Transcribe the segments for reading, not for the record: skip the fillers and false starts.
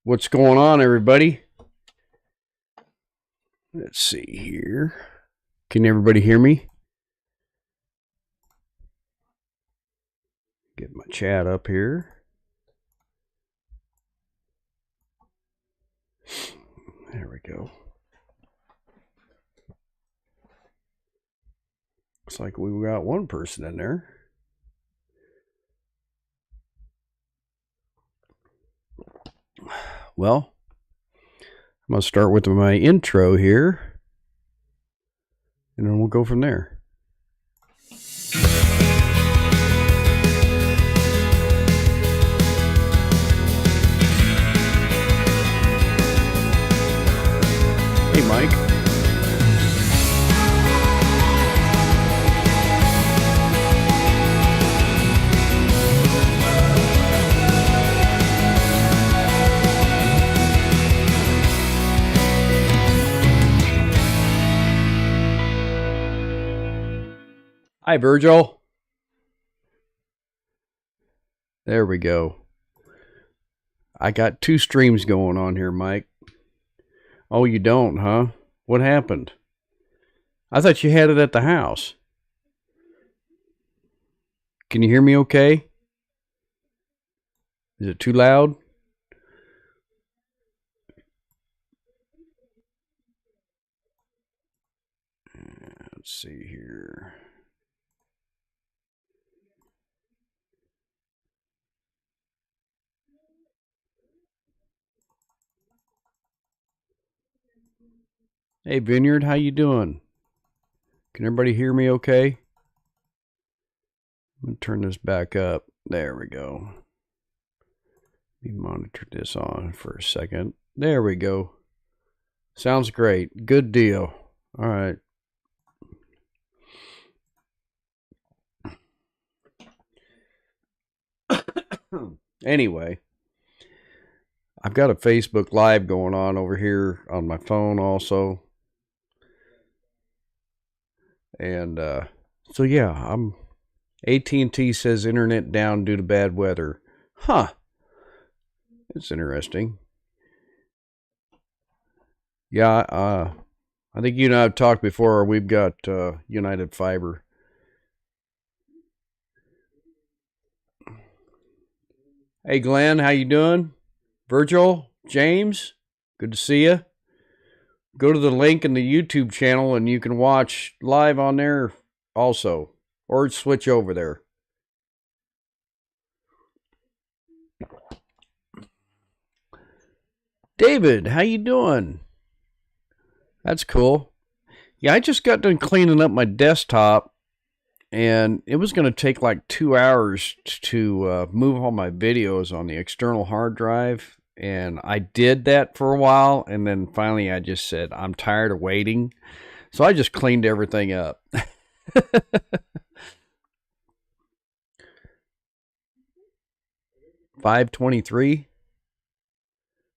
What's going on, everybody? Let's see here. Can everybody hear me? Get my chat up here. There we go. Looks like we got one person in there. Well, I'm going to start with my intro here, and then we'll go from there. Hey, Mike. Hi, Virgil. There we go. I got two streams going on here, Mike. Oh, you don't, huh? What happened? I thought you had it at the house. Can you hear me okay? Is it too loud? Let's see here. Hey, Vineyard, how you doing? Can everybody hear me okay? I'm going to turn this back up. There we go. Let me monitor this on for a second. There we go. Sounds great. Good deal. All right. Anyway, I've got a Facebook Live going on over here on my phone also. And so, yeah, AT&T says internet down due to bad weather. Huh. It's interesting. Yeah, I think you and I have talked before. We've got United Fiber. Hey, Glenn, how you doing? Virgil, James, good to see you. Go to the link in the YouTube channel and you can watch live on there also, or switch over there. David, how you doing? That's cool. Yeah, I just got done cleaning up my desktop, and it was going to take like 2 hours to move all my videos on the external hard drive. And I did that for a while, and then finally I just said, I'm tired of waiting. So I just cleaned everything up. 523?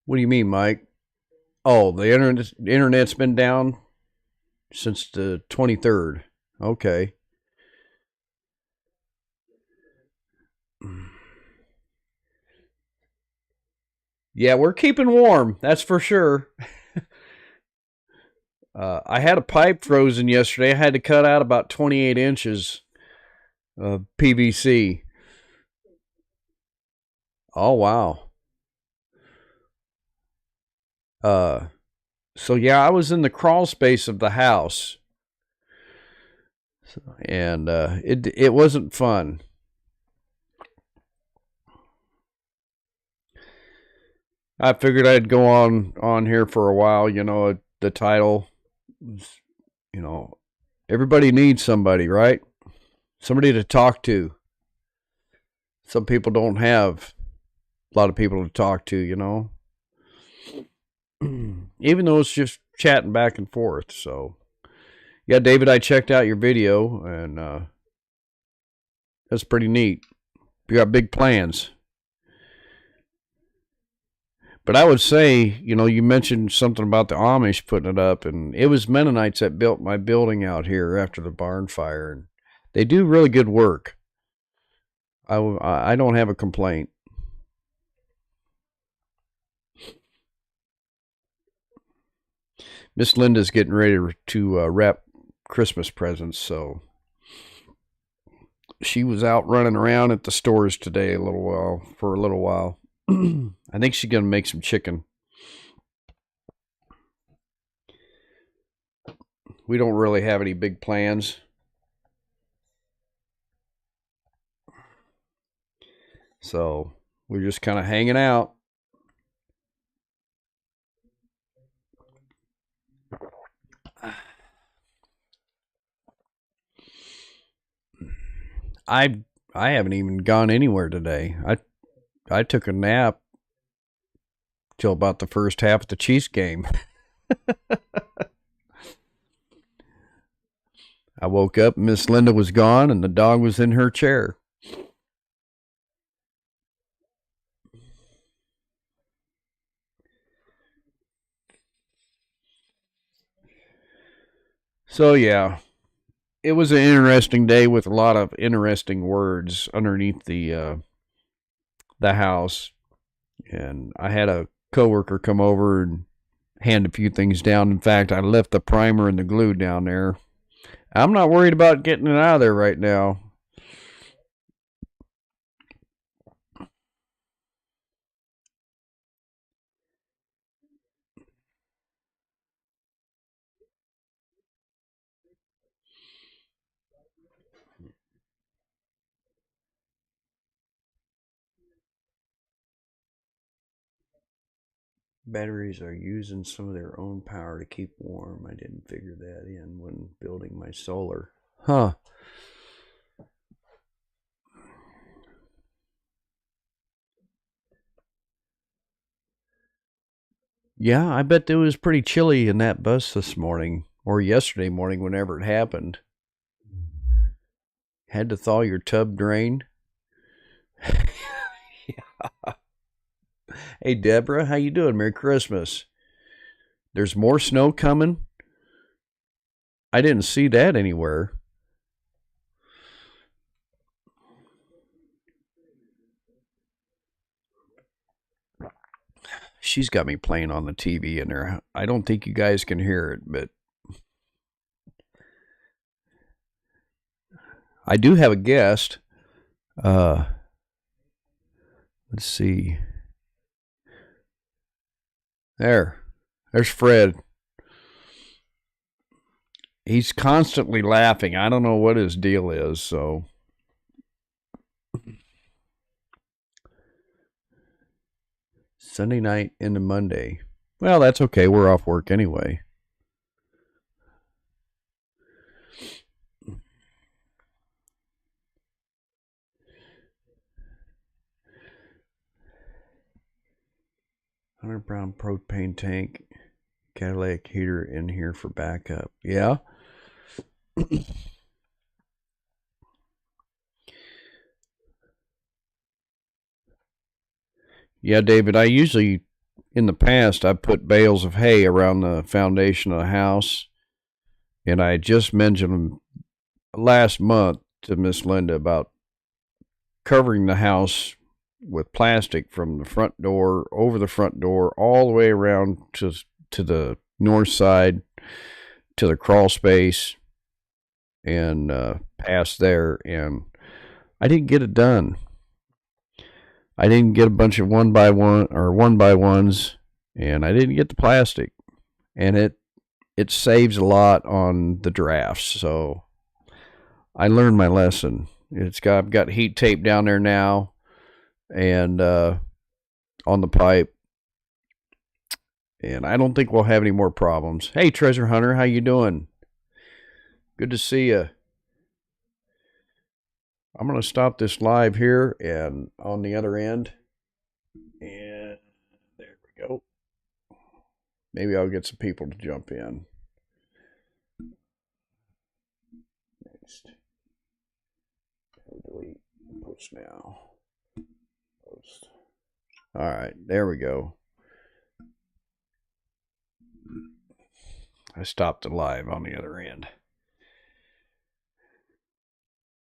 What do you mean, Mike? Oh, the internet's been down since the 23rd. Okay. Yeah, we're keeping warm. That's for sure. I had a pipe frozen yesterday. I had to cut out about 28 inches of PVC. Oh, wow. So yeah, I was in the crawl space of the house, and it wasn't fun. I figured I'd go on here for a while. You know, the title was, you know, everybody needs somebody, right? Somebody to talk to. Some people don't have a lot of people to talk to, you know. Even though it's just chatting back and forth. So, yeah, David, I checked out your video, and that's pretty neat. You got big plans. But I would say, you know, you mentioned something about the Amish putting it up, and it was Mennonites that built my building out here after the barn fire, and they do really good work. I don't have a complaint. Miss Linda's getting ready to wrap Christmas presents, so she was out running around at the stores today for a little while. I think she's going to make some chicken. We don't really have any big plans. So we're just kind of hanging out. I haven't even gone anywhere today. I took a nap till about the first half of the Chiefs game. I woke up, Miss Linda was gone, and the dog was in her chair. So yeah, it was an interesting day with a lot of interesting words underneath the house, and I had a coworker come over and hand a few things down. In fact, I left the primer and the glue down there. I'm not worried about getting it out of there right now. Batteries are using some of their own power to keep warm. I didn't figure that in when building my solar. Huh. Yeah, I bet it was pretty chilly in that bus this morning, or yesterday morning, whenever it happened. Had to thaw your tub drain. Yeah. Hey, Deborah, how you doing? Merry Christmas. There's more snow coming. I didn't see that anywhere. She's got me playing on the TV in there. I don't think you guys can hear it, but I do have a guest. Let's see. There's Fred. He's constantly laughing. I don't know what his deal is, so. Sunday night into Monday. Well, that's okay. We're off work anyway. £100 propane tank, Cadillac heater in here for backup. Yeah. Yeah, David, I usually, in the past, I put bales of hay around the foundation of the house. And I just mentioned last month to Miss Linda about covering the house with plastic from the front door, over the front door, all the way around to the north side, to the crawl space, and past there. And I didn't get it done. I didn't get a bunch of one by ones, and I didn't get the plastic, and it saves a lot on the drafts. So I learned my lesson. I've got heat tape down there now, and on the pipe, and I don't think we'll have any more problems. Hey, Treasure Hunter, how you doing? Good to see you. I'm going to stop this live here and on the other end. And there we go. Maybe I'll get some people to jump in. Next. Delete. Post now. Post. All right. There we go. I stopped the live on the other end.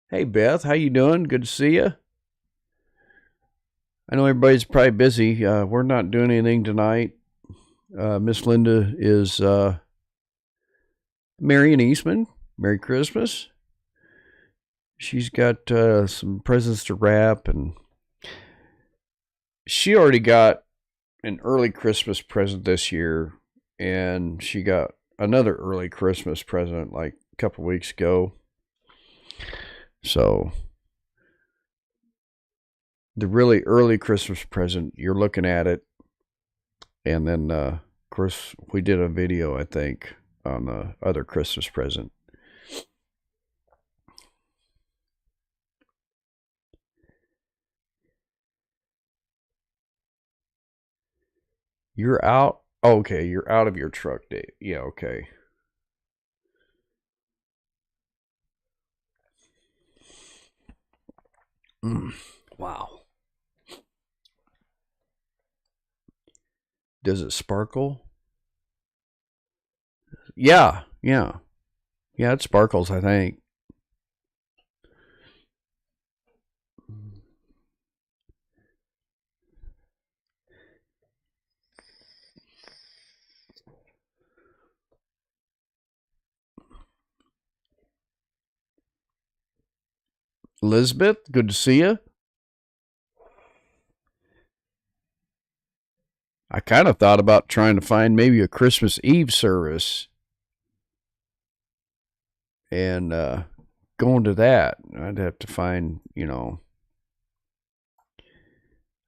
Hey, Beth, how you doing? Good to see you. I know everybody's probably busy. We're not doing anything tonight. Miss Linda is Marion Eastman, Merry Christmas. She's got some presents to wrap, and she already got an early Christmas present this year, and she got another early Christmas present like a couple weeks ago. So the really early Christmas present, you're looking at it, and then of course we did a video, I think, on the other Christmas present. You're out. Okay, you're out of your truck, Dave. Yeah, okay. Mm, wow. Does it sparkle? Yeah, yeah. Yeah, it sparkles, I think. Elizabeth, good to see you. I kind of thought about trying to find maybe a Christmas Eve service and going to that. I'd have to find,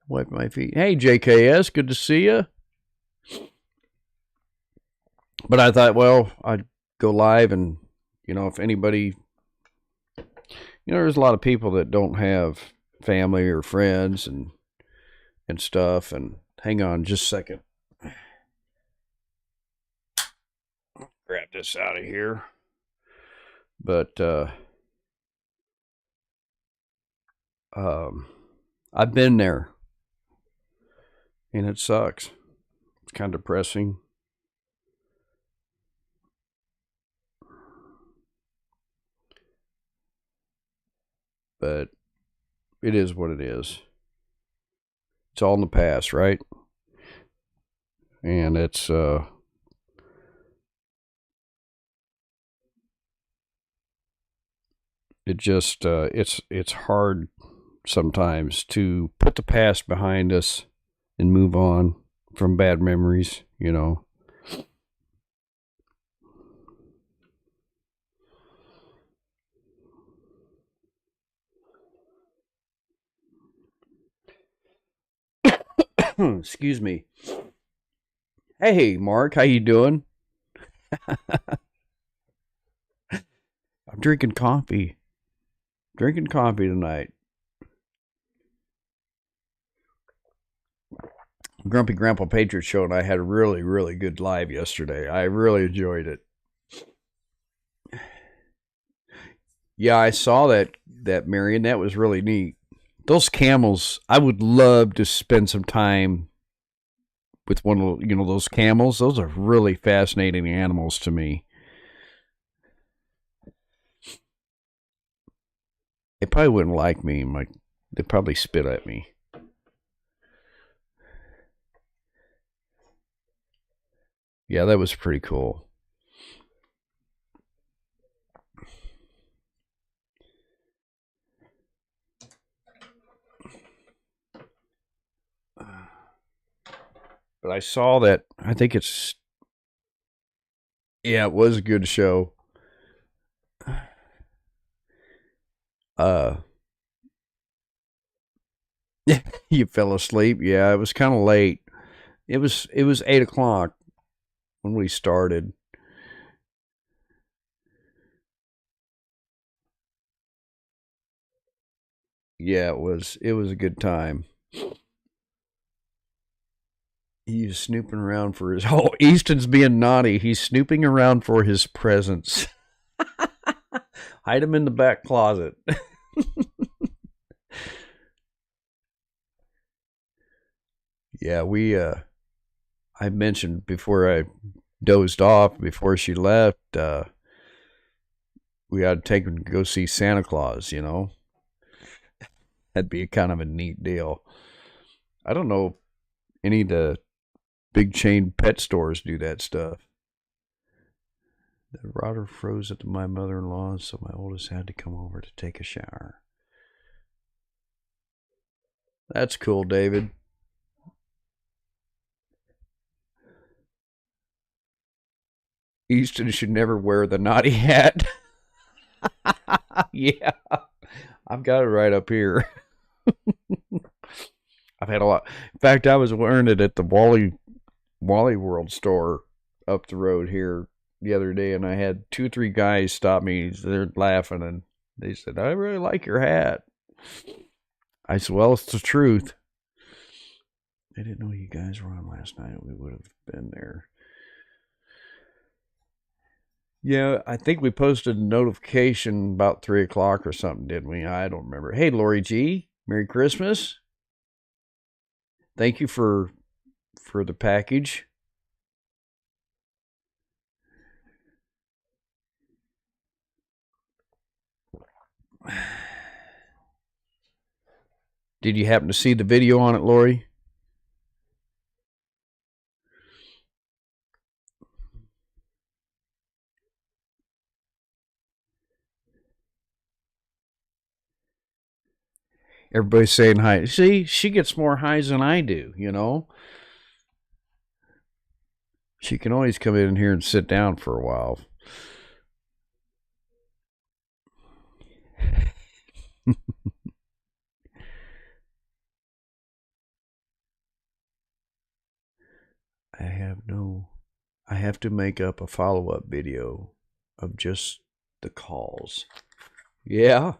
wipe my feet. Hey, JKS, good to see you. But I thought, well, I'd go live and, if anybody, there's a lot of people that don't have family or friends and stuff. And hang on just a second. Grab this out of here. But I've been there, and it sucks. It's kind of depressing. But it is what it is. It's all in the past, right? And it's it just it's hard sometimes to put the past behind us and move on from bad memories, Excuse me. Hey, Mark, how you doing? I'm drinking coffee. Drinking coffee tonight. Grumpy Grandpa Patriot Show, and I had a really, really good live yesterday. I really enjoyed it. Yeah, I saw that Marion. That was really neat. Those camels, I would love to spend some time with one of those camels. Those are really fascinating animals to me. They probably wouldn't like me. They'd probably spit at me. Yeah, that was pretty cool. But I saw that. I think it's. Yeah, it was a good show. Uh, you fell asleep. Yeah, it was kind of late. It was 8 o'clock when we started. Yeah, it was a good time. He's snooping around for his. Oh, Easton's being naughty. He's snooping around for his presents. Hide him in the back closet. Yeah, I mentioned before I dozed off before she left. We had to take him to go see Santa Claus. That'd be kind of a neat deal. I don't know if any of the big chain pet stores do that stuff. The router froze at my mother-in-law's, so my oldest had to come over to take a shower. That's cool, David. Easton should never wear the naughty hat. Yeah, I've got it right up here. I've had a lot. In fact, I was wearing it at the Wally World store up the road here the other day, and I had 2 or 3 guys stop me. They're laughing, and they said, "I really like your hat." I said, "Well, it's the truth." I didn't know you guys were on last night. We would have been there. Yeah, I think we posted a notification about 3 o'clock or something, didn't we? I don't remember. Hey, Lori G, Merry Christmas. Thank you for the package. Did you happen to see the video on it, Lori? Everybody's saying hi. See, she gets more highs than I do, you know? She can always come in here and sit down for a while. I have to make up a follow-up video of just the calls. Yeah.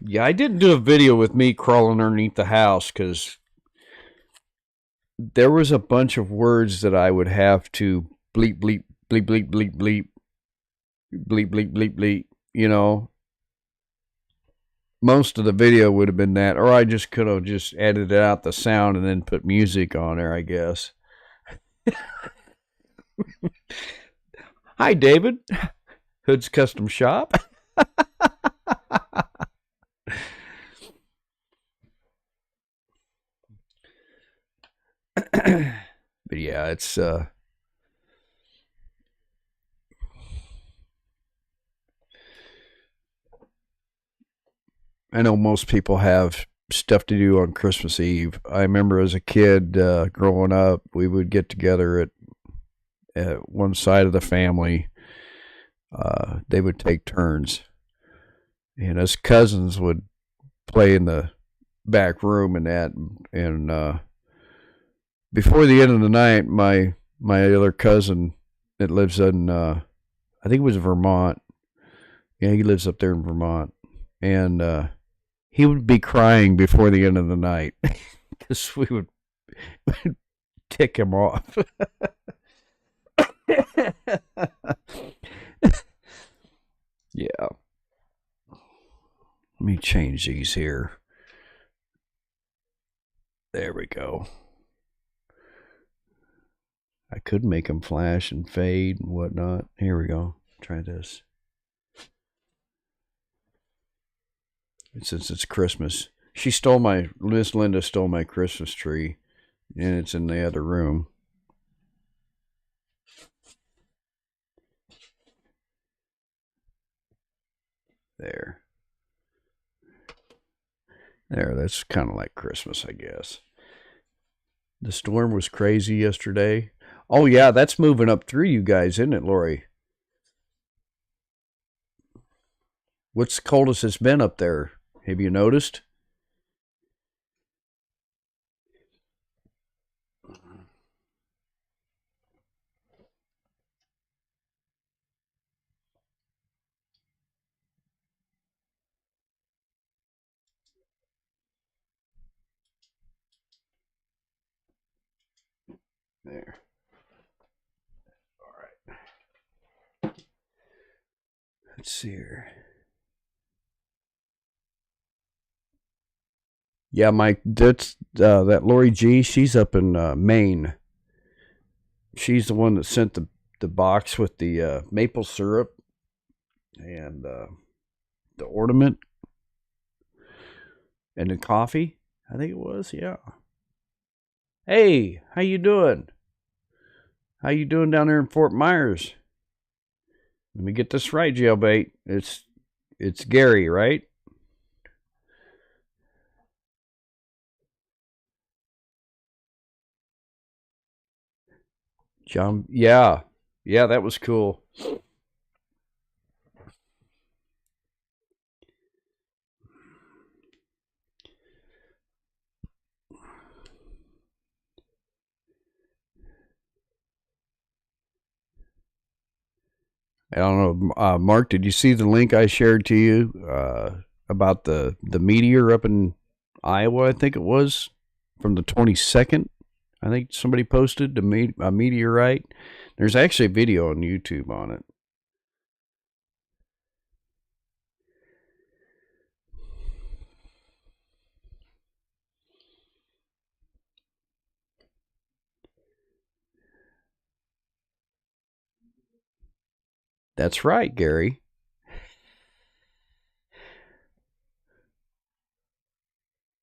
Yeah, I didn't do a video with me crawling underneath the house because there was a bunch of words that I would have to bleep, bleep, bleep, bleep, bleep, bleep, bleep, bleep, bleep, bleep, you know. Most of the video would have been that, or I just could have just edited out the sound and then put music on there, I guess. Hi, David. Hood's Custom Shop. But yeah, it's I know most people have stuff to do on Christmas Eve. I remember as a kid growing up, we would get together at one side of the family. They would take turns, and us cousins would play in the back room and that. And before the end of the night, my other cousin that lives in I think it was Vermont. Yeah, he lives up there in Vermont, and he would be crying before the end of the night because we would tick him off. Yeah. Let me change these here. There we go. I could make them flash and fade and whatnot. Here we go. Try this. And since it's Christmas, Miss Linda stole my Christmas tree, and it's in the other room. There. There, that's kind of like Christmas, I guess. The storm was crazy yesterday. Oh, yeah, that's moving up through you guys, isn't it, Lori? What's the coldest it's been up there? Have you noticed? There. All right. Let's see here. Yeah, Mike, that's that Lori G. She's up in Maine. She's the one that sent the box with the maple syrup and the ornament and the coffee. I think it was. Yeah. Hey, how you doing? How you doing down there in Fort Myers? Let me get this right, jailbait. It's Gary, right? John, yeah. Yeah, that was cool. I don't know, Mark. Did you see the link I shared to you about the meteor up in Iowa? I think it was from the 22nd. I think somebody posted a meteorite. There's actually a video on YouTube on it. That's right, Gary.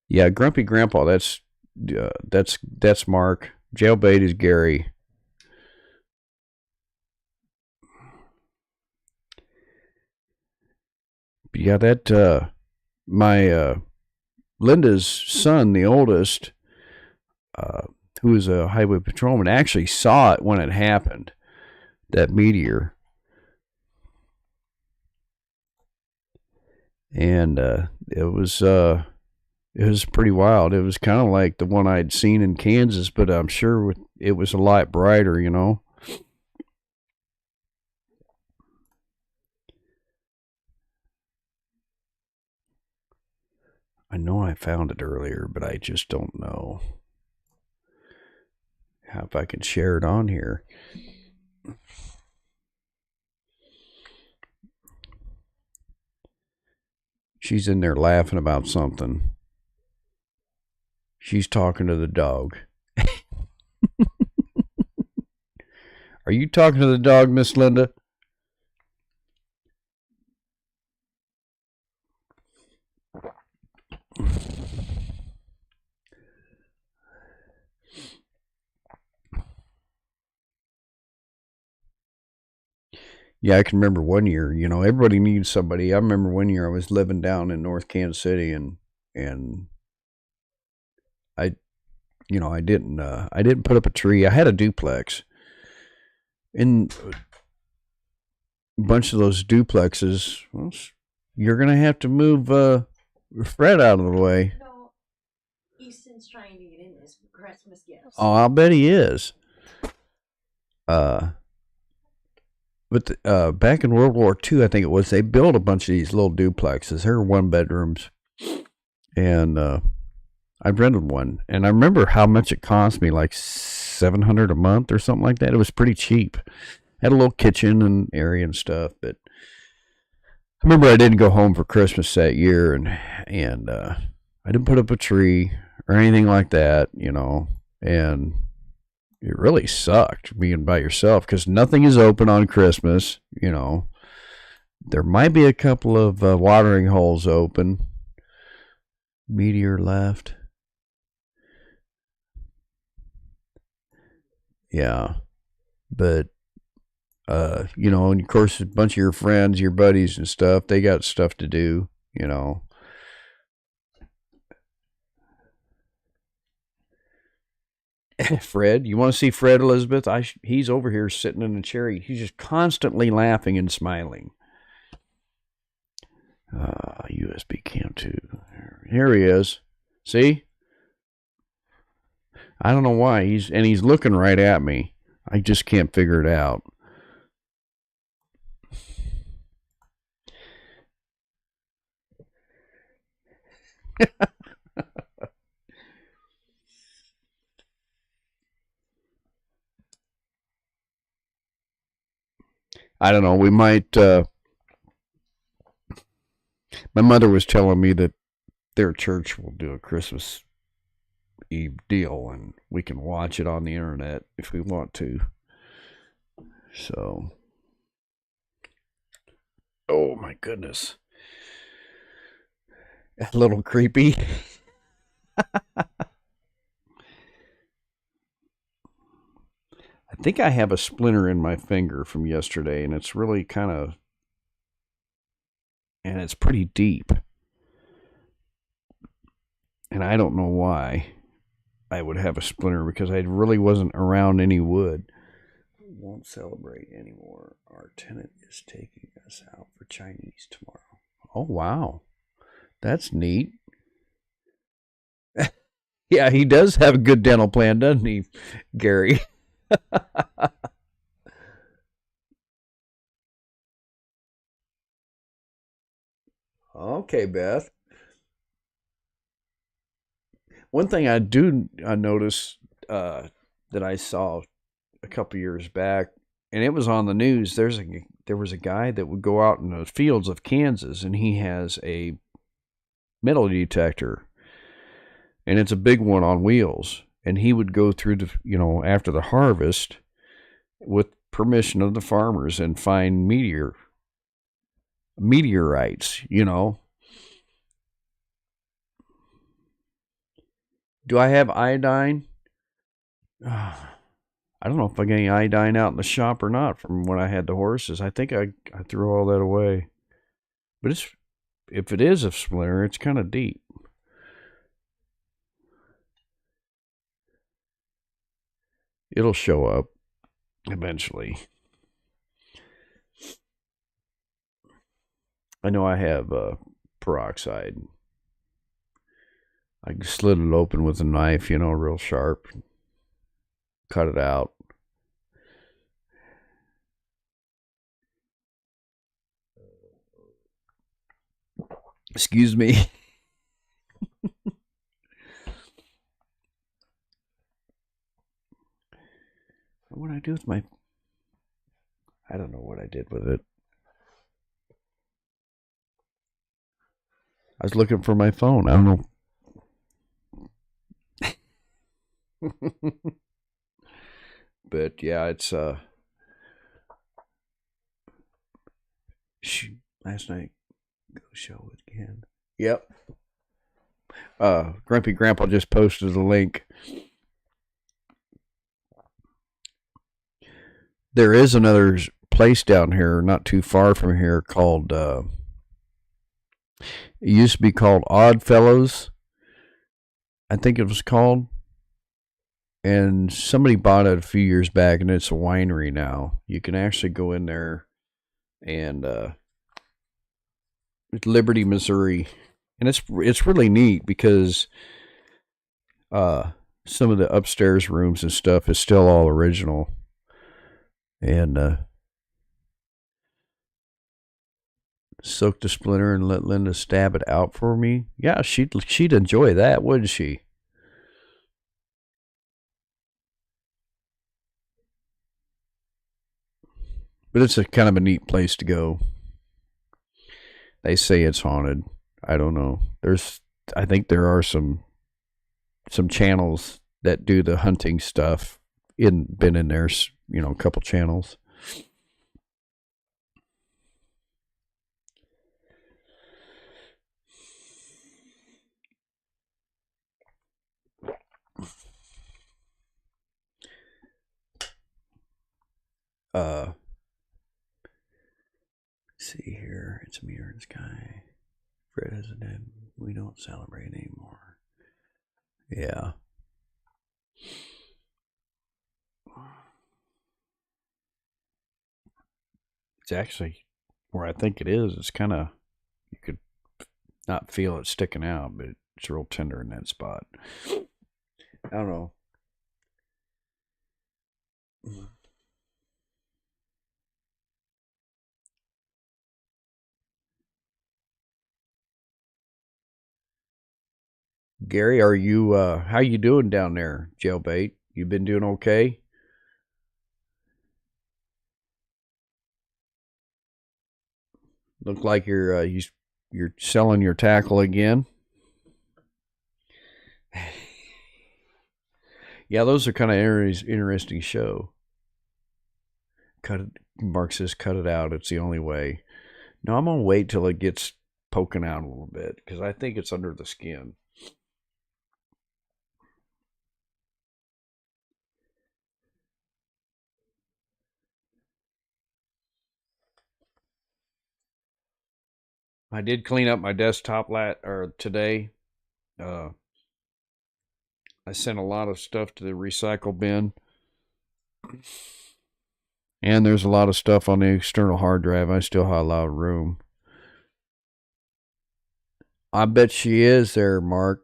Yeah, Grumpy Grandpa. That's Mark. Jailbait is Gary. Yeah, that my Linda's son, the oldest, uh, who was a highway patrolman, actually saw it when it happened. That meteor, and it was pretty wild. It was kind of like the one I'd seen in Kansas, but I'm sure it was a lot brighter. You know. I know I found it earlier, but I just don't know how if I can share it on here. She's in there laughing about something. She's talking to the dog. Are you talking to the dog, Miss Linda? Yeah, I can remember one year. You know, everybody needs somebody. I remember one year I was living down in North Kansas City, and I, I didn't put up a tree. I had a duplex, and a bunch of those duplexes. Well, you're gonna have to move Fred out of the way. No, Easton's trying to get in this Christmas gifts. Oh, I'll bet he is. Uh, but back in World War II, I think it was, they built a bunch of these little duplexes. They were one bedrooms, and I rented one, and I remember how much it cost me, like $700 a month or something like that. It was pretty cheap. Had a little kitchen and area and stuff, but I remember I didn't go home for Christmas that year, and I didn't put up a tree or anything like that, you know, and it really sucked being by yourself because nothing is open on Christmas, you know. There might be a couple of watering holes open. Meteor left. Yeah, but you know, and of course, a bunch of your friends, your buddies and stuff, they got stuff to do, you know. Fred, you want to see Fred, Elizabeth? He's over here sitting in a chair. He's just constantly laughing and smiling. USB Cam 2. Here he is. See? I don't know why. He's looking right at me. I just can't figure it out. I don't know. We might. My mother was telling me that their church will do a Christmas Eve deal, and we can watch it on the internet if we want to. So, oh my goodness, a little creepy. I I think I have a splinter in my finger from yesterday, and it's really and it's pretty deep. And I don't know why I would have a splinter because I really wasn't around any wood. Won't celebrate anymore. Our tenant is taking us out for Chinese tomorrow. Oh, wow. That's neat. Yeah, he does have a good dental plan, doesn't he, Gary? Okay, Beth. One thing I noticed that I saw a couple years back, and it was on the news. There was a guy that would go out in the fields of Kansas, and he has a metal detector, and it's a big one on wheels. And he would go through after the harvest with permission of the farmers and find meteorites. Do I have iodine? I don't know if I got any iodine out in the shop or not from when I had the horses. I think I threw all that away. But if it is a splinter, it's kind of deep. It'll show up eventually. I know I have peroxide. I slid it open with a knife, real sharp. Cut it out. Excuse me. What did I do with my... I don't know what I did with it. I was looking for my phone. I don't know. But yeah, it's last night go show it again. Yep. Grumpy Grandpa just posted the link. There is another place down here, not too far from here, called. It used to be called Odd Fellows. I think it was called. And somebody bought it a few years back, and it's a winery now. You can actually go in there, and it's Liberty, Missouri, and it's really neat because some of the upstairs rooms and stuff is still all original, and soak the splinter and let Linda stab it out for me. Yeah, she'd enjoy that, wouldn't she? But it's a kind of a neat place to go. They say it's haunted. I don't know. I think there are some channels that do the hunting stuff. Been in there, a couple channels. Let's see here. It's a mirror in the sky. Fred has a dead. We don't celebrate anymore. Yeah. It's actually where I think it is. It's kind of, you could not feel it sticking out, but it's real tender in that spot. I don't know. Gary, are you how you doing down there, jailbait? You been doing okay? Look like you're selling your tackle again. Yeah, those are kind of interesting show. Cut it, Mark says, cut it out. It's the only way. No, I'm gonna wait till it gets poking out a little bit because I think it's under the skin. I did clean up my desktop today. Uh, I sent a lot of stuff to the recycle bin, and there's a lot of stuff on the external hard drive. I still have a lot of room. I bet she is there, Mark.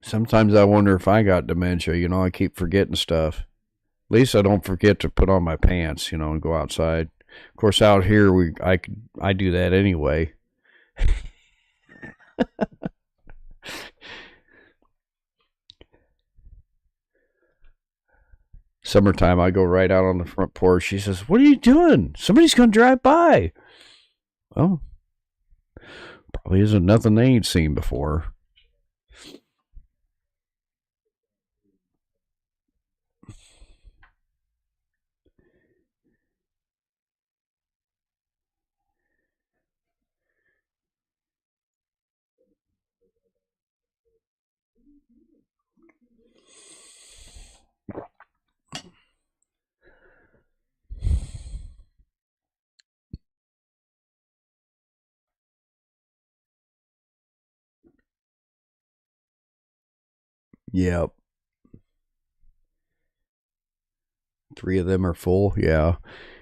Sometimes I wonder if I got dementia. I keep forgetting stuff. At least I don't forget to put on my pants, and go outside. Of course, out here I do that anyway. Summertime, I go right out on the front porch. She says, "What are you doing? Somebody's going to drive by." Well, probably isn't nothing they ain't seen before. Yep. 3 of them are full. Yeah.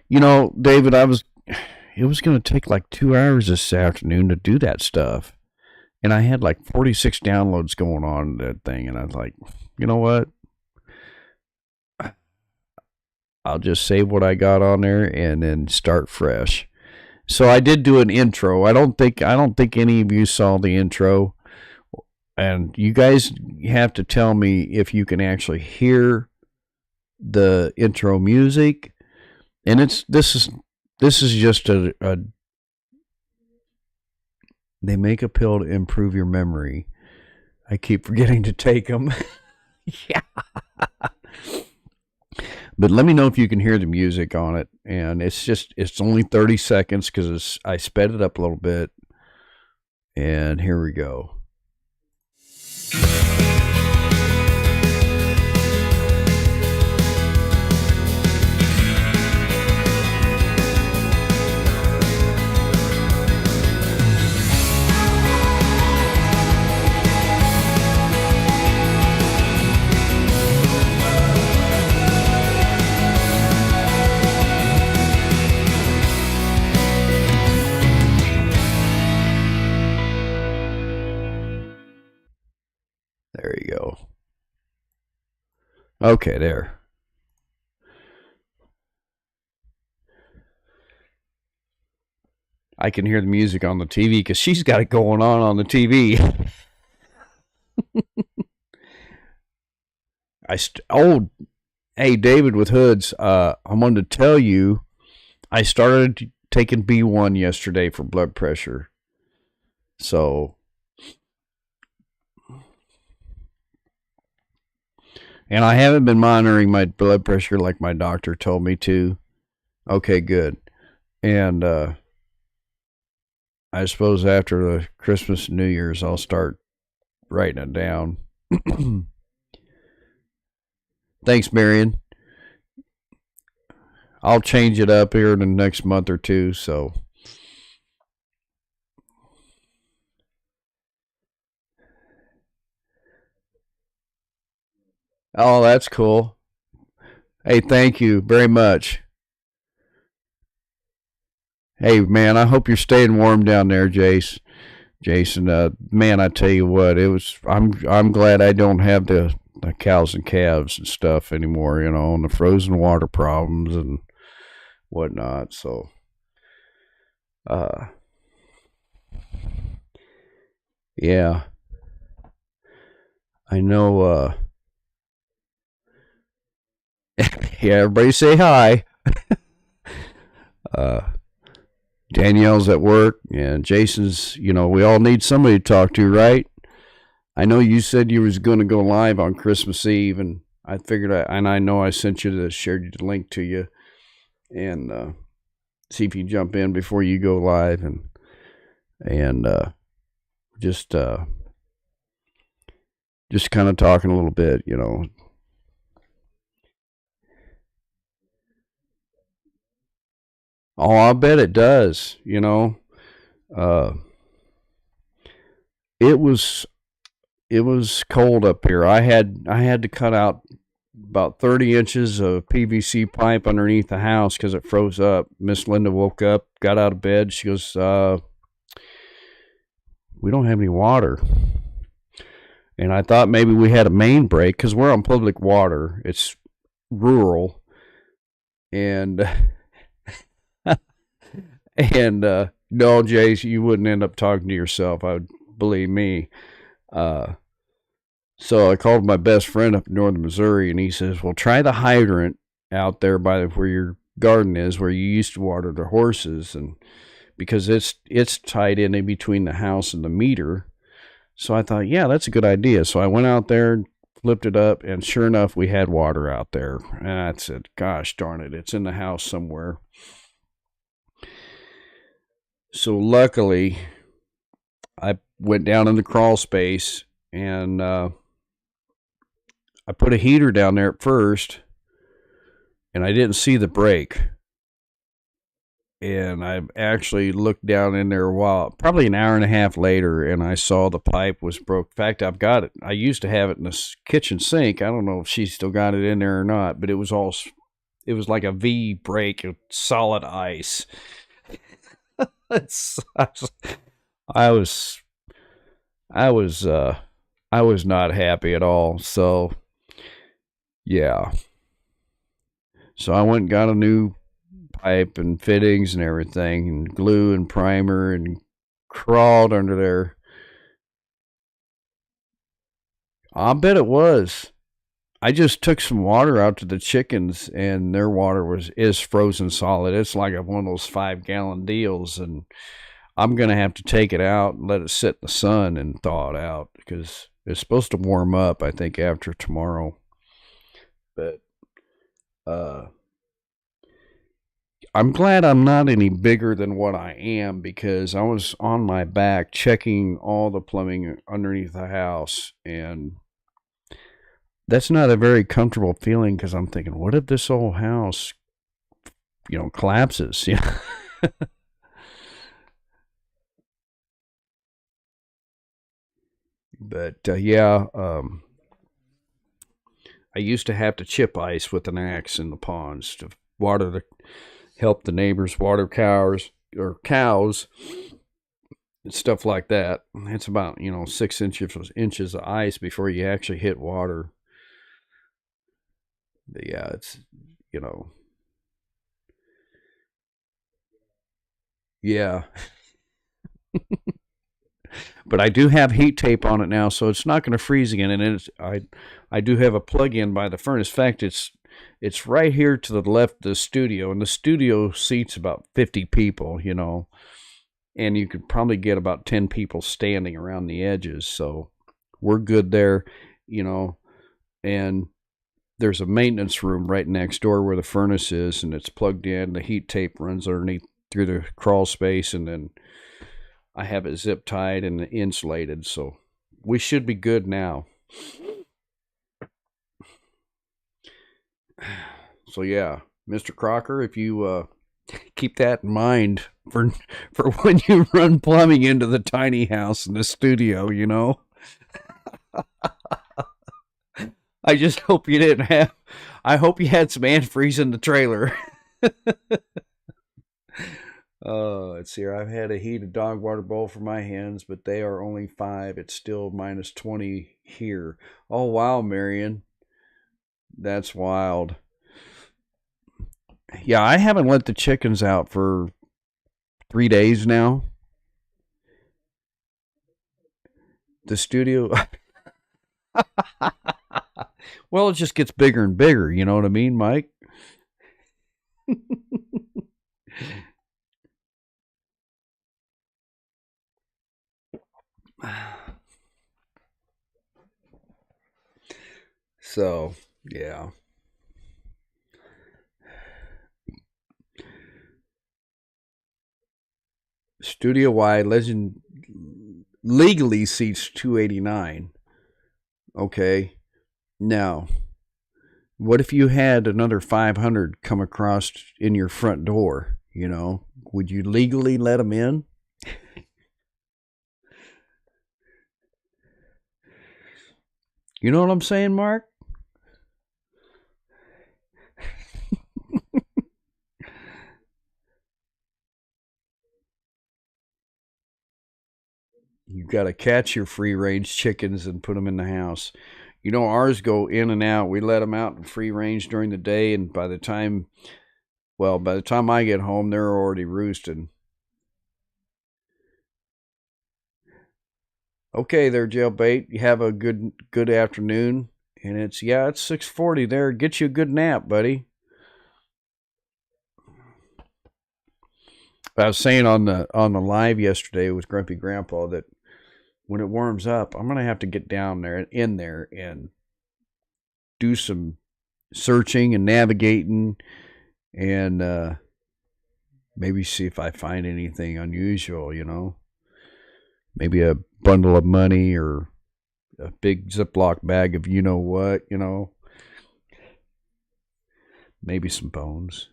David, it was going to take like 2 hours this afternoon to do that stuff. And I had like 46 downloads going on that thing. And I was like, you know what? I'll just save what I got on there and then start fresh. So I did do an intro. I don't think any of you saw the intro. And you guys have to tell me if you can actually hear the intro music. And this is just a they make a pill to improve your memory. I keep forgetting to take them. Yeah. But let me know if you can hear the music on it. And it's only 30 seconds because I sped it up a little bit. And here we go. There you go. Okay, there. I can hear the music on the TV because she's got it going on the TV. Hey, David with Hoods, I wanted to tell you, I started taking B1 yesterday for blood pressure. So, and I haven't been monitoring my blood pressure like my doctor told me to. Okay, good. And I suppose after the Christmas and New Year's, I'll start writing it down. Thanks, Marion. I'll change it up here in the next month or two. So, oh, that's cool. Hey, thank you very much. Hey, man, I hope you're staying warm down there, Jason. Man, I tell you what, I'm glad I don't have the cows and calves and stuff anymore. And the frozen water problems and whatnot. So, uh, yeah, I know. Yeah, everybody say hi. Uh, Danielle's at work, and Jason's. We all need somebody to talk to, right? I know you said you was going to go live on Christmas Eve, and I figured, and I know I sent you shared the link to you, and see if you jump in before you go live, and just just kind of talking a little bit, you know. Oh, I bet it does, you know. Uh, it was it was cold up here. I had to cut out about 30 inches of PVC pipe underneath the house because it froze up. Miss Linda woke up, got out of bed. She goes, "We don't have any water." And I thought maybe we had a main break because we're on public water. It's rural, and no, Jace, you wouldn't end up talking to yourself. I would believe me. Uh, so I called my best friend up in northern Missouri, and he says, "Well, try the hydrant out there by where your garden is, where you used to water the horses, and because it's tied in between the house and the meter." So I thought, yeah, that's a good idea. So I went out there, flipped it up, and sure enough, we had water out there. And I said, "Gosh darn it, it's in the house somewhere." So luckily, I went down in the crawl space and I put a heater down there at first, and I didn't see the break. And I actually looked down in there a while, probably an hour and a half later, and I saw the pipe was broke. In fact, I've got it. I used to have it in the kitchen sink. I don't know if she still got it in there or not, but it was like a V break of solid ice. It's, I was, I was, I was not happy at all. So yeah, so I went and got a new pipe and fittings and everything, and glue and primer, and crawled under there. I bet it was. I just took some water out to the chickens, and their water is frozen solid. It's like one of those 5 gallon deals, and I'm gonna have to take it out and let it sit in the sun and thaw it out because it's supposed to warm up. I think after tomorrow, but uh, I'm glad I'm not any bigger than what I am because I was on my back checking all the plumbing underneath the house, and that's not a very comfortable feeling because I'm thinking, what if this whole house, collapses? Yeah. But yeah, I used to have to chip ice with an axe in the ponds to water the help the neighbors water cows and stuff like that. It's about 6 inches of ice before you actually hit water. But yeah, it's you know yeah. But I do have heat tape on it now, so it's not going to freeze again. And I do have a plug-in by the furnace. In fact, it's right here to the left of the studio, and the studio seats about 50 people. And you could probably get about 10 people standing around the edges. So we're good there, you know. And there's a maintenance room right next door where the furnace is, and it's plugged in. The heat tape runs underneath through the crawl space, and then I have it zip tied and insulated. So we should be good now. So yeah, Mr. Crocker, if you keep that in mind for when you run plumbing into the tiny house in the studio. I just hope you didn't have. I hope you had some antifreeze in the trailer. Let's see here. I've had a heated dog water bowl for my hens, but they are only 5. It's still minus 20 here. Oh wow, Marion, that's wild. Yeah, I haven't let the chickens out for 3 days now. The studio. Well, it just gets bigger and bigger. You know what I mean, Mike? So, yeah. Studio wide legend legally seats 289. Okay. Now, what if you had another 500 come across in your front door? Would you legally let them in? You know what I'm saying, Mark? You got to catch your free range chickens and put them in the house. Ours go in and out. We let them out in free range during the day, and by the time I get home, they're already roosting. Okay, there, jailbait. You have a good afternoon, and it's 6:40 there. Get you a good nap, buddy. I was saying on the live yesterday with Grumpy Grandpa that when it warms up, I'm gonna have to get down there in there and do some searching and navigating, and maybe see if I find anything unusual. Maybe a bundle of money or a big Ziploc bag of you know what. Maybe some bones.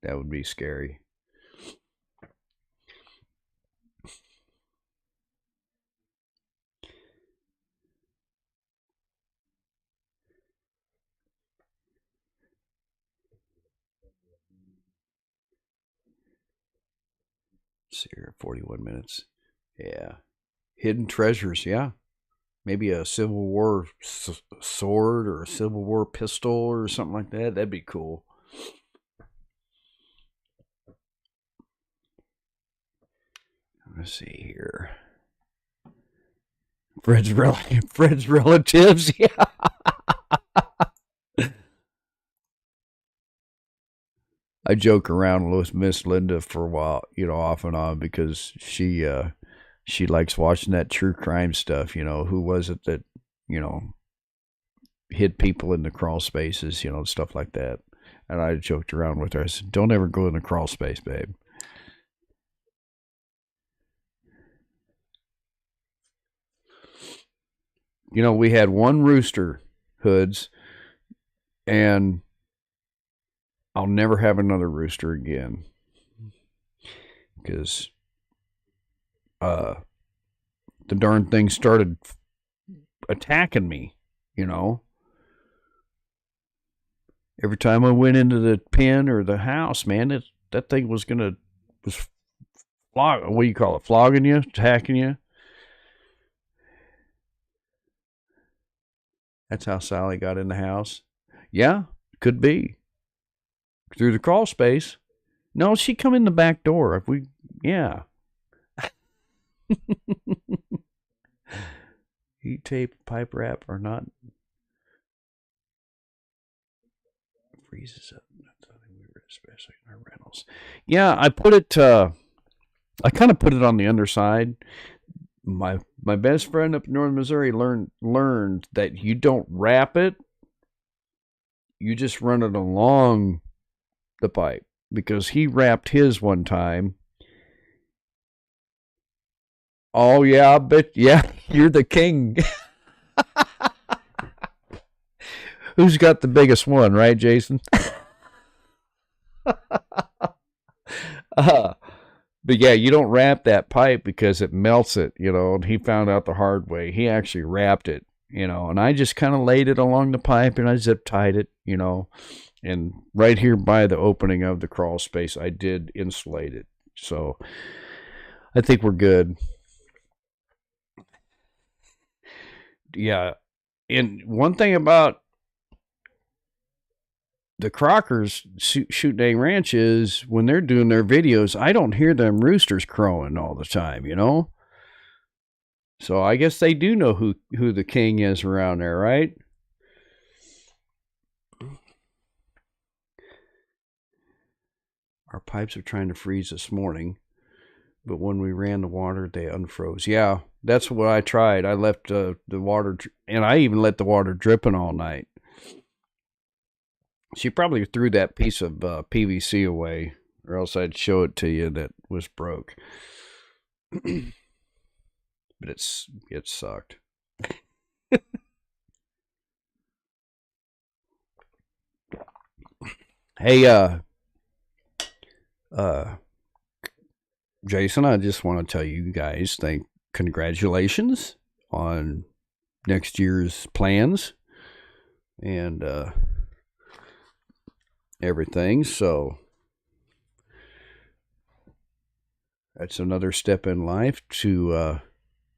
That would be scary. Let's see here, 41 minutes. Yeah. Hidden treasures, yeah. Maybe a Civil War sword or a Civil War pistol or something like that. That'd be cool. Let's see here. Fred's relatives, yeah. I joke around with Miss Linda for a while, off and on, because she likes watching that true crime stuff. Who was it that you know hid people in the crawl spaces, stuff like that. And I joked around with her. I said, "Don't ever go in the crawl space, babe." We had one rooster, Hoods, and I'll never have another rooster again because the darn thing started attacking me. Every time I went into the pen or the house, man, that thing was what do you call it? Flogging you, attacking you. That's how Sally got in the house. Yeah, could be through the crawl space. No, she come in the back door. Yeah. Heat tape, pipe wrap, or not freezes up. Especially in our rentals. Yeah, I put it. I kind of put it on the underside. My best friend up in northern Missouri learned that you don't wrap it. You just run it along the pipe, because he wrapped his one time. Oh yeah, I bet. Yeah, you're the king. Who's got the biggest one, right, Jason? But yeah, you don't wrap that pipe because it melts it, and he found out the hard way. He actually wrapped it, and I just kind of laid it along the pipe and I zip tied it, and right here by the opening of the crawl space, I did insulate it. So I think we're good. Yeah. And one thing about the Crockers Shoot Dang Ranch is when they're doing their videos, I don't hear them roosters crowing all the time, So I guess they do know who the king is around there, right? Our pipes are trying to freeze this morning, but when we ran the water, they unfroze. Yeah, that's what I tried. I left the water, and I even let the water dripping all night. She probably threw that piece of PVC away, or else I'd show it to you that was broke. But it sucked. Hey, uh, Jason, I just want to tell you guys, congratulations on next year's plans and everything. So that's another step in life to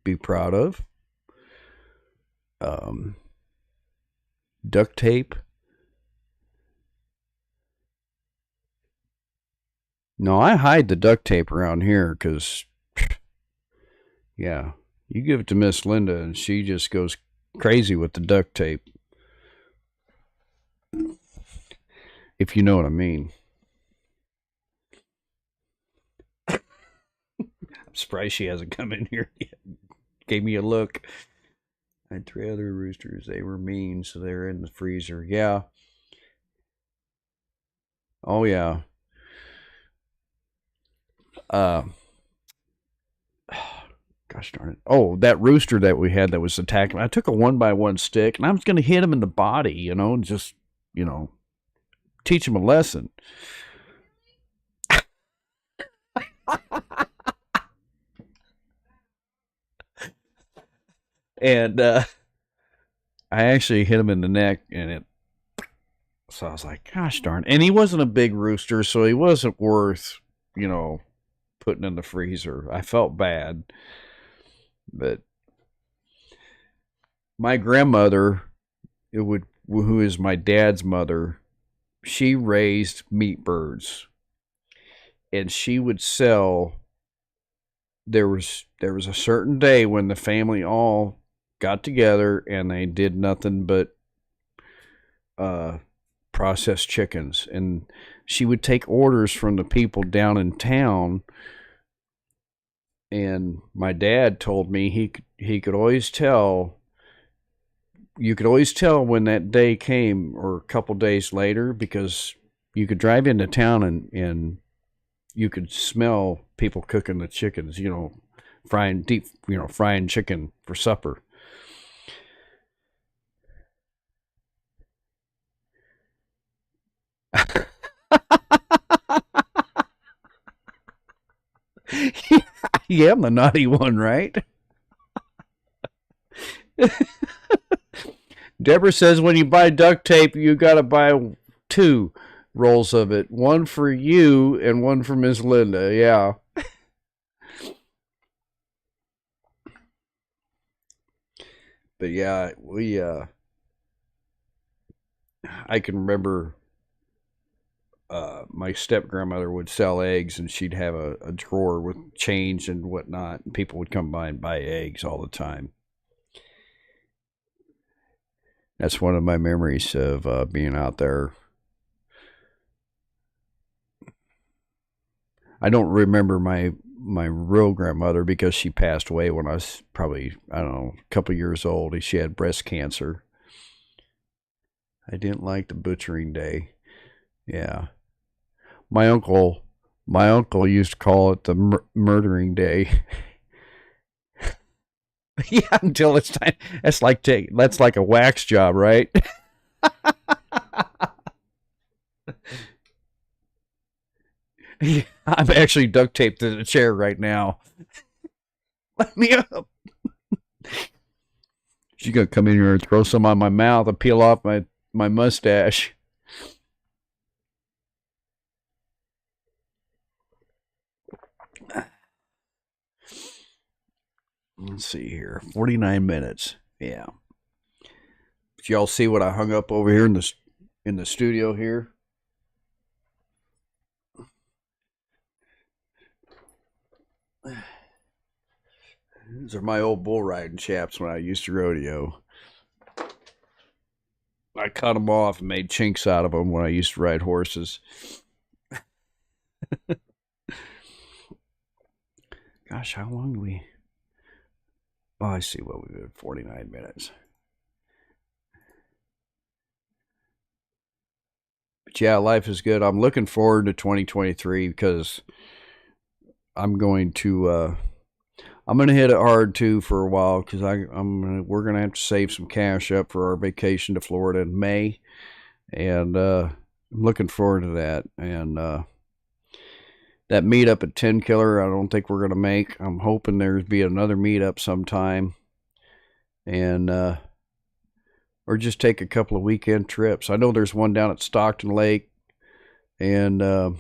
be proud of. Um, Duct tape. No, I hide the duct tape around here because, yeah, you give it to Miss Linda and she just goes crazy with the duct tape, if you know what I mean. I'm surprised she hasn't come in here yet. Gave me a look. I had three other roosters. They were mean, so they're in the freezer. Yeah. Oh, yeah. Uh, gosh darn it. Oh, that rooster that we had that was attacking. I took a 1x1 stick and I was going to hit him in the body, and just, you know, teach him a lesson. And I actually hit him in the neck, and so I was like, gosh darn. And he wasn't a big rooster, so he wasn't worth, you know, putting in the freezer. I felt bad. But my grandmother, who is my dad's mother, she raised meat birds, and she would sell. There was a certain day when the family all got together and they did nothing but uh, processed chickens, and she would take orders from the people down in town. And my dad told me he could always tell. You could always tell when that day came or a couple days later, because you could drive into town and you could smell people cooking the chickens, frying chicken for supper. Yeah, I'm the naughty one, right? Deborah says when you buy duct tape, you got to buy two rolls of it, one for you and one for Miss Linda. Yeah. But yeah, we I can remember my step grandmother would sell eggs, and she'd have a drawer with change and whatnot, and people would come by and buy eggs all the time. That's one of my memories of being out there. I don't remember my real grandmother because she passed away when I was probably, I don't know, a couple years old. She had breast cancer. I didn't like the butchering day. Yeah. My uncle my uncle used to call it the murdering day. Yeah, until it's time. That's like a wax job, right? Yeah, I'm actually duct taped to the chair right now. Let me up. She's gonna come in here and throw some on my mouth and peel off my mustache. Let's see here, 49 minutes. Yeah. Did y'all see what I hung up over here in the studio here? These are my old bull riding chaps when I used to rodeo. I cut them off and made chinks out of them when I used to ride horses. Gosh, how long do we? Oh, I see what we did. 49 minutes. But yeah, life is good. I'm looking forward to 2023 because I'm going to I'm gonna hit it hard too for a while because we're gonna have to save some cash up for our vacation to Florida in May, and I'm looking forward to that. And that meetup at 10 Killer, I don't think we're gonna make. I'm hoping there's be another meetup sometime, and or just take a couple of weekend trips. I know there's one down at Stockton Lake, and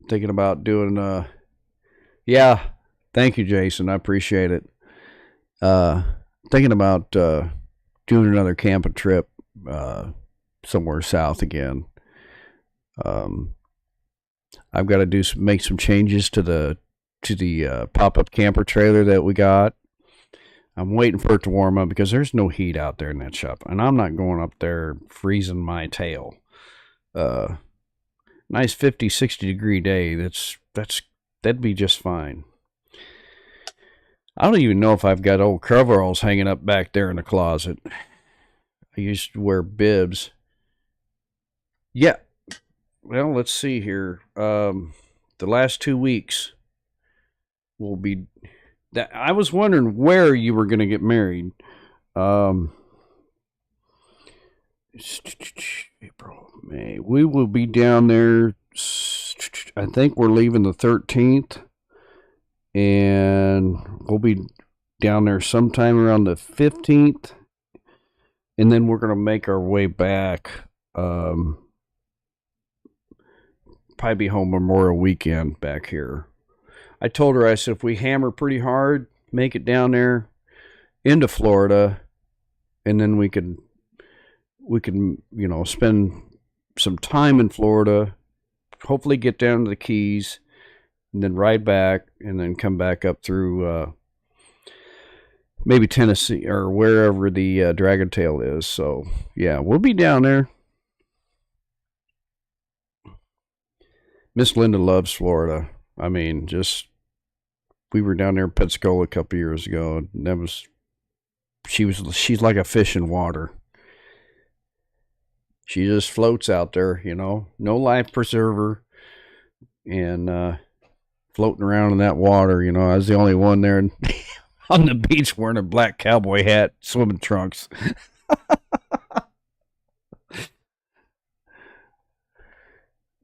thinking about doing. Yeah, thank you, Jason. I appreciate it. Uh, Thinking about doing another camping trip somewhere south again. Um, I've got to make some changes to the pop up camper trailer that we got. I'm waiting for it to warm up because there's no heat out there in that shop, and I'm not going up there freezing my tail. Uh, Nice 50, 60-degree day. That'd be just fine. I don't even know if I've got old coveralls hanging up back there in the closet. I used to wear bibs. Yeah. Well, let's see here. The last 2 weeks will be. That I was wondering where you were going to get married. Um, April, May. We will be down there. I think we're leaving the 13th, and we'll be down there sometime around the 15th, and then we're going to make our way back. Probably be home Memorial Weekend back here. I told her, I said, if we hammer pretty hard, make it down there into Florida, and then we can spend some time in Florida, hopefully get down to the Keys, and then ride back, and then come back up through maybe Tennessee or wherever the Dragon Tail is. So yeah, we'll be down there. Miss Linda loves Florida. I mean, just we were down there in Pensacola a couple years ago. And that was she's like a fish in water. She just floats out there, no life preserver, and floating around in that water. I was the only one there on the beach wearing a black cowboy hat, swimming trunks.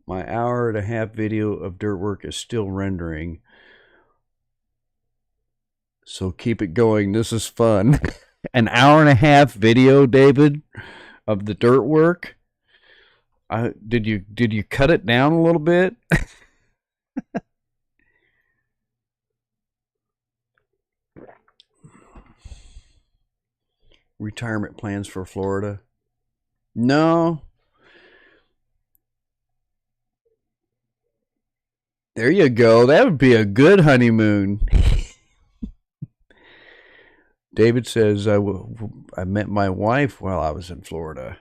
My hour-and-a-half video of dirt work is still rendering. So keep it going. This is fun. An hour-and-a-half video, David, of the dirt work. Did you cut it down a little bit? Retirement plans for Florida? No. There you go. That would be a good honeymoon. David says, I met my wife while I was in Florida.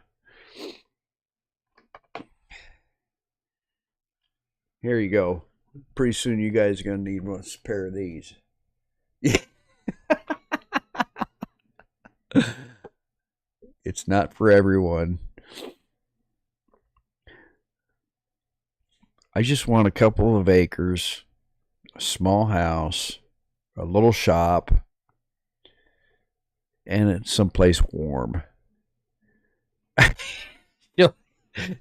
Here you go. Pretty soon you guys are going to need a pair of these. It's not for everyone. I just want a couple of acres, a small house, a little shop, and it's someplace warm.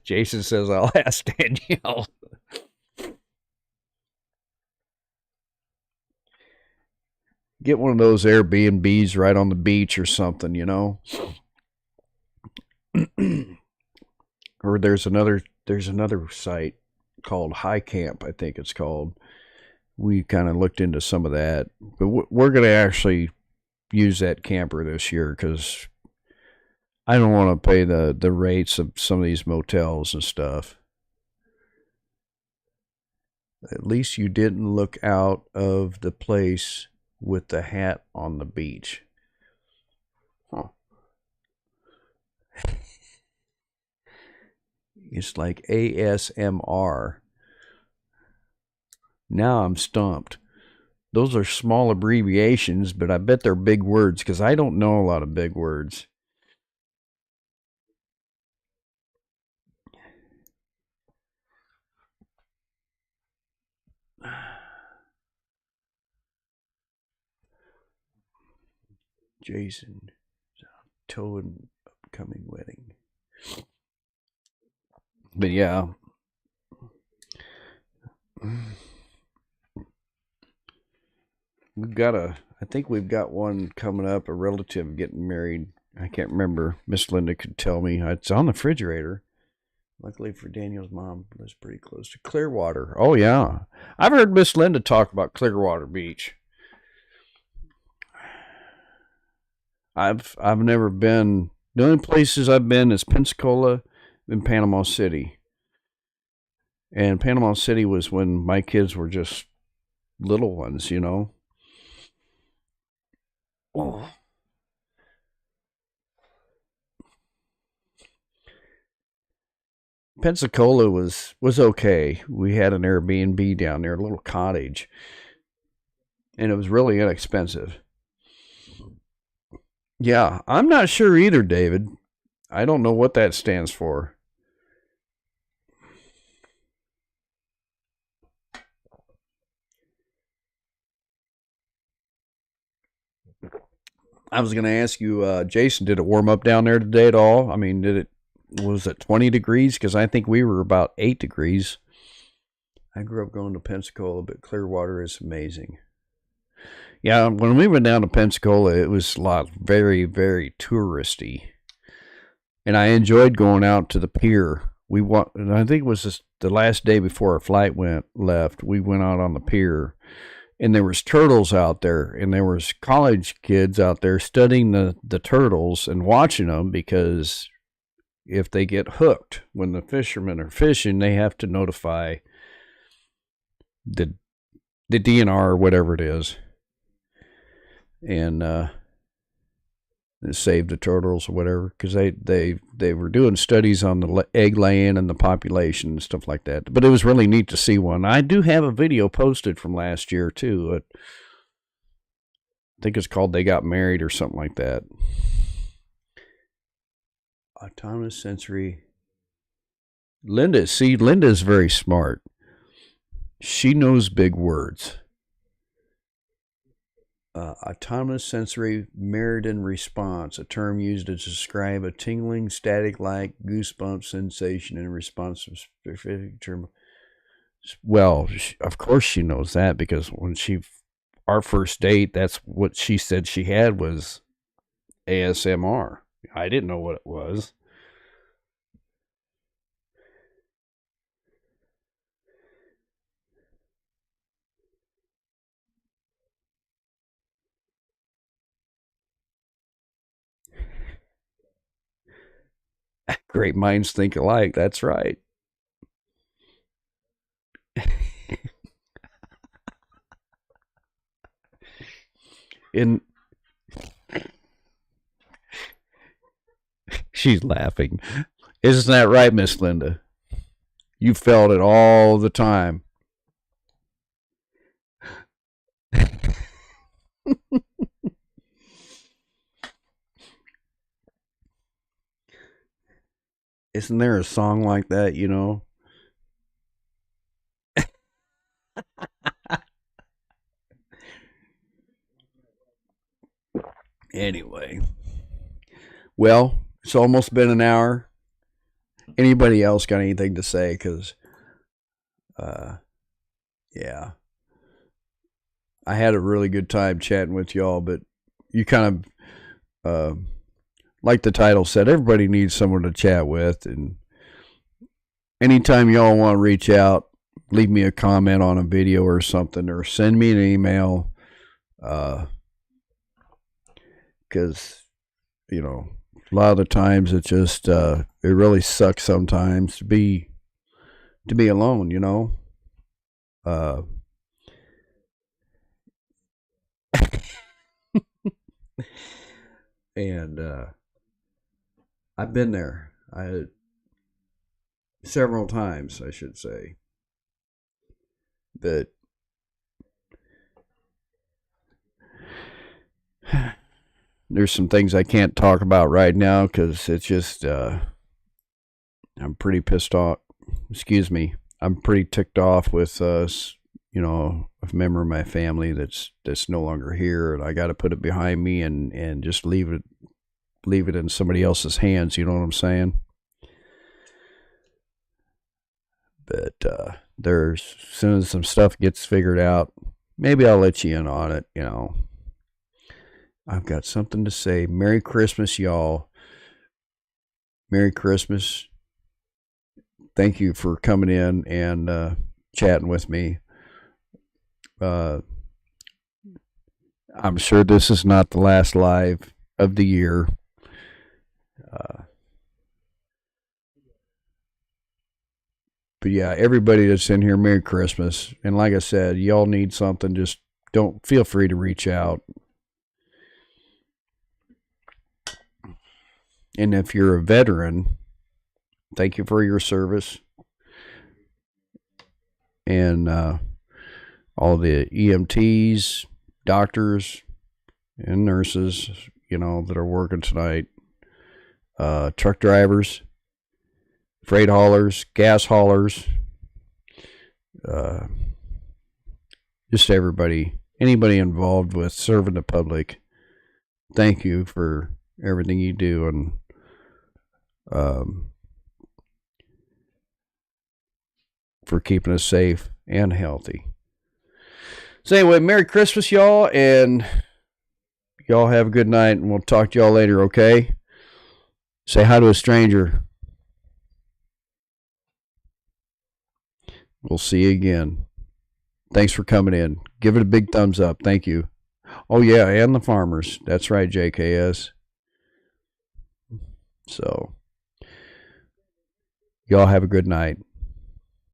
Jason says, I'll ask Danielle. Get one of those Airbnbs right on the beach or something, Or there's another site called High Camp, I think it's called. We kind of looked into some of that, but we're going to actually use that camper this year because I don't want to pay the rates of some of these motels and stuff. At least you didn't look out of the place with the hat on the beach. Huh. It's like ASMR. Now I'm stumped. Those are small abbreviations, but I bet they're big words because I don't know a lot of big words. Jason, toe and upcoming wedding. But yeah. I think we've got one coming up, a relative getting married. I can't remember. Miss Linda could tell me. It's on the refrigerator. Luckily for Daniel's mom, lives pretty close to Clearwater. Oh yeah, I've heard Miss Linda talk about Clearwater Beach. I've never been. The only places I've been is Pensacola and Panama City. And Panama City was when my kids were just little ones, you know. Oh. Pensacola was okay. We had an Airbnb down there, a little cottage, and it was really inexpensive. Yeah, I'm not sure either, David. I don't know what that stands for. I was going to ask you, Jason, did it warm up down there today at all? I mean, was it 20 degrees? Because I think we were about 8 degrees. I grew up going to Pensacola, but Clearwater is amazing. Yeah, when we went down to Pensacola, it was very, very touristy. And I enjoyed going out to the pier. And I think it was just the last day before our flight left. We went out on the pier, and there was turtles out there, and there was college kids out there studying the turtles and watching them, because if they get hooked when the fishermen are fishing, they have to notify the DNR or whatever it is, and save the turtles or whatever, because they were doing studies on the egg laying and the population and stuff like that. But it was really neat to see one. I do have a video posted from last year too. I think it's called "They Got Married" or something like that. Autonomous sensory. Linda is very smart. She knows big words. Autonomous sensory meridian response, a term used to describe a tingling, static-like goosebump sensation in response to a specific term. Well, of course she knows that, because when our first date, that's what she said she had was ASMR. I didn't know what it was. Great minds think alike. That's right. And she's laughing. Isn't that right, Miss Linda? You felt it all the time. Isn't there a song like that, you know? Anyway. Well, it's almost been an hour. Anybody else got anything to say? Because, yeah. I had a really good time chatting with y'all, but you kind of, like the title said, everybody needs someone to chat with. And anytime y'all want to reach out, leave me a comment on a video or something, or send me an email. Because, you know, a lot of the times it just, it really sucks sometimes to be alone, you know. And I've been there. Several times, I should say. But there's some things I can't talk about right now, because it's just, I'm pretty pissed off. Excuse me. I'm pretty ticked off with, you know, member of my family that's no longer here, and I got to put it behind me and just leave it in somebody else's hands. You know what I'm saying? But there's, as soon as some stuff gets figured out, maybe I'll let you in on it. You know, I've got something to say. Merry Christmas, y'all. Merry Christmas. Thank you for coming in and chatting with me. I'm sure this is not the last live of the year. But yeah, everybody that's in here, Merry Christmas. And like I said, y'all need something, just don't feel free to reach out. And if you're a veteran, thank you for your service. And all the EMTs, doctors, and nurses, you know, that are working tonight, truck drivers, freight haulers, gas haulers, just everybody, anybody involved with serving the public. Thank you for everything you do, and for keeping us safe and healthy. So anyway, Merry Christmas, y'all, and y'all have a good night, and we'll talk to y'all later, okay? Say hi to a stranger. We'll see you again. Thanks for coming in. Give it a big thumbs up. Thank you. Oh, yeah, and the farmers. That's right, JKS. So, y'all have a good night.